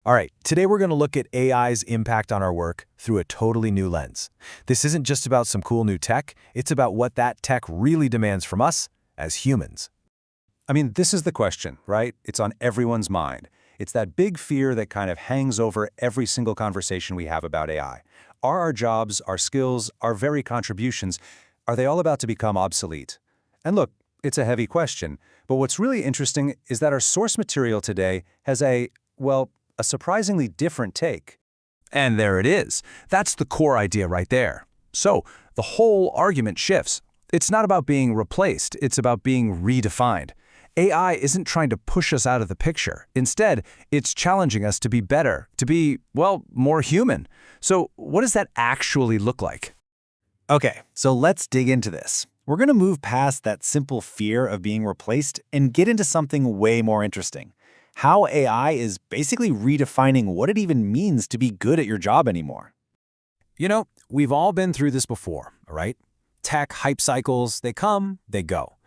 All right, today we're going to look at AI's impact on our work through a totally new lens. This isn't just about some cool new tech, it's about what that tech really demands from us as humans. I mean, this is the question, right? It's on everyone's mind. It's that big fear that kind of hangs over every single conversation we have about AI. Are our jobs, our skills, our very contributions, are they all about to become obsolete? And look, it's a heavy question, but what's really interesting is that our source material today has a surprisingly different take. And there it is. That's the core idea right there. So, the whole argument shifts. It's not about being replaced, it's about being redefined. AI isn't trying to push us out of the picture. Instead, it's challenging us to be better, to be, more human. So, what does that actually look like? Okay, so let's dig into this. We're going to move past that simple fear of being replaced and get into something way more interesting. How AI is basically redefining what it even means to be good at your job anymore. You know, we've all been through this before, all right? Tech hype cycles, they come, they go.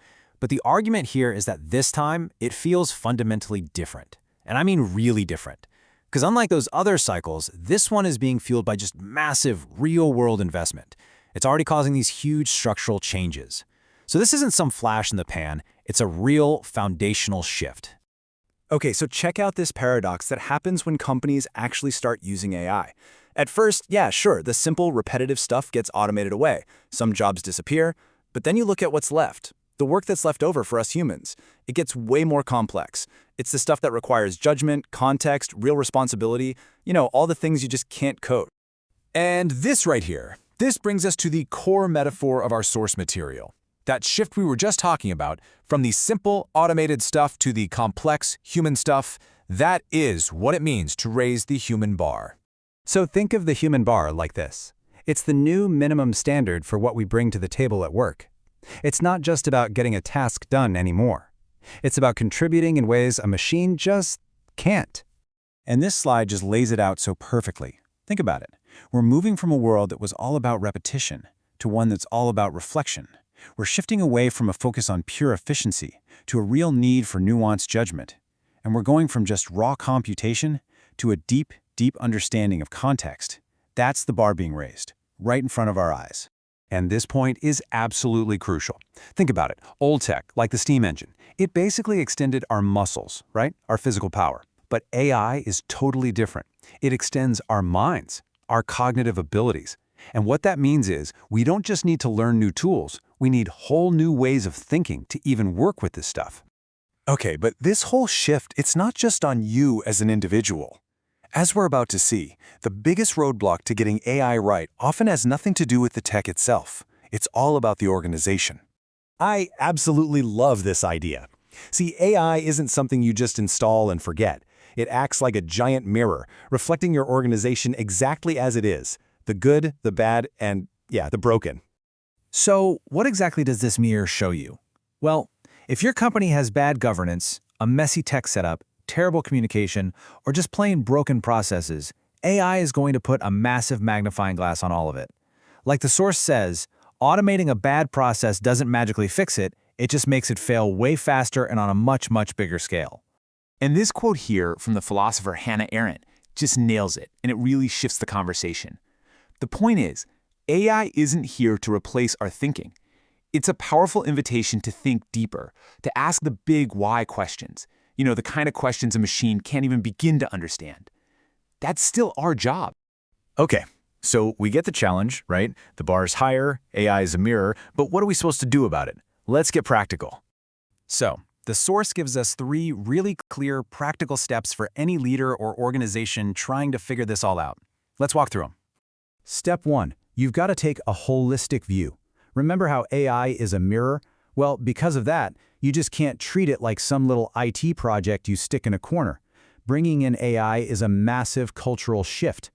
But the argument here is that this time, it feels fundamentally different. And I mean really different. Because unlike those other cycles, this one is being fueled by just massive, real-world investment. It's already causing these huge structural changes. So this isn't some flash in the pan, it's a real foundational shift. Okay, so check out this paradox that happens when companies actually start using AI. At first, yeah, sure, the simple, repetitive stuff gets automated away. Some jobs disappear, but then you look at what's left. The work that's left over for us humans. It gets way more complex. It's the stuff that requires judgment, context, real responsibility, all the things you just can't code. And this right here, this brings us to the core metaphor of our source material. That shift we were just talking about, from the simple, automated stuff to the complex, human stuff, that is what it means to raise the human bar. So think of the human bar like this. It's the new minimum standard for what we bring to the table at work. It's not just about getting a task done anymore. It's about contributing in ways a machine just can't. And this slide just lays it out so perfectly. Think about it. We're moving from a world that was all about repetition to one that's all about reflection. We're shifting away from a focus on pure efficiency to a real need for nuanced judgment. And we're going from just raw computation to a deep, deep understanding of context. That's the bar being raised, right in front of our eyes. And this point is absolutely crucial. Think about it. Old tech, like the steam engine, it basically extended our muscles, right? Our physical power. But AI is totally different. It extends our minds, our cognitive abilities. And what that means is we don't just need to learn new tools, we need whole new ways of thinking to even work with this stuff. Okay, but this whole shift, it's not just on you as an individual. As we're about to see, the biggest roadblock to getting AI right often has nothing to do with the tech itself. It's all about the organization. I absolutely love this idea. See, AI isn't something you just install and forget. It acts like a giant mirror, reflecting your organization exactly as it is. The good, the bad, and, the broken. So, what exactly does this mirror show you? Well, if your company has bad governance, a messy tech setup, terrible communication, or just plain broken processes, AI is going to put a massive magnifying glass on all of it. Like the source says, automating a bad process doesn't magically fix it, it just makes it fail way faster and on a much, much bigger scale. And this quote here from the philosopher Hannah Arendt just nails it, and it really shifts the conversation. The point is, AI isn't here to replace our thinking. It's a powerful invitation to think deeper, to ask the big why questions, the kind of questions a machine can't even begin to understand. That's still our job. Okay, so we get the challenge, right? The bar's higher, AI is a mirror, but what are we supposed to do about it? Let's get practical. So, the source gives us 3 really clear, practical steps for any leader or organization trying to figure this all out. Let's walk through them. Step 1. You've got to take a holistic view. Remember how AI is a mirror? Well, because of that, you just can't treat it like some little IT project you stick in a corner. Bringing in AI is a massive cultural shift.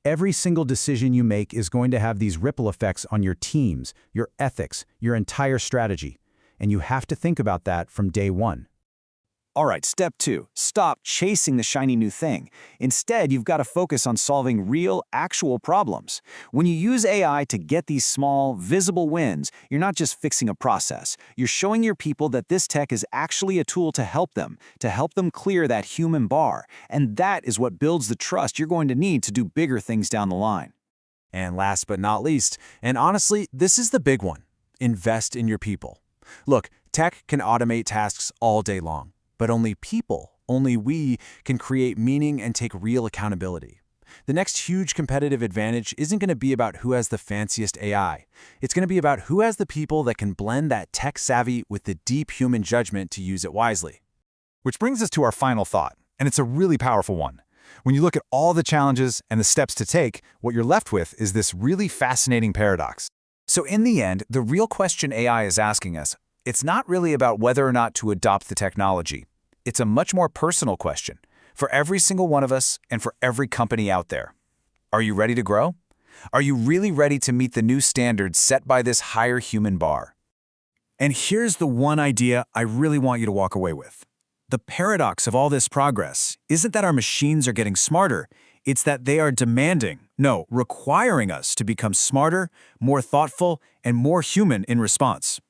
Every single decision you make is going to have these ripple effects on your teams, your ethics, your entire strategy. And you have to think about that from day one. All right, step 2. Stop chasing the shiny new thing. Instead, you've got to focus on solving real, actual problems. When you use AI to get these small, visible wins, you're not just fixing a process. You're showing your people that this tech is actually a tool to help them clear that human bar. And that is what builds the trust you're going to need to do bigger things down the line. And last but not least, and honestly, this is the big one, invest in your people. Look, tech can automate tasks all day long, but only we can create meaning and take real accountability. The next huge competitive advantage isn't going to be about who has the fanciest AI. It's going to be about who has the people that can blend that tech savvy with the deep human judgment to use it wisely. Which brings us to our final thought, and it's a really powerful one. When you look at all the challenges and the steps to take, what you're left with is this really fascinating paradox. So in the end, the real question AI is asking us, it's not really about whether or not to adopt the technology. It's a much more personal question for every single one of us and for every company out there. Are you ready to grow? Are you really ready to meet the new standards set by this higher human bar? And here's the one idea I really want you to walk away with. The paradox of all this progress isn't that our machines are getting smarter, it's that they are requiring us to become smarter, more thoughtful, and more human in response.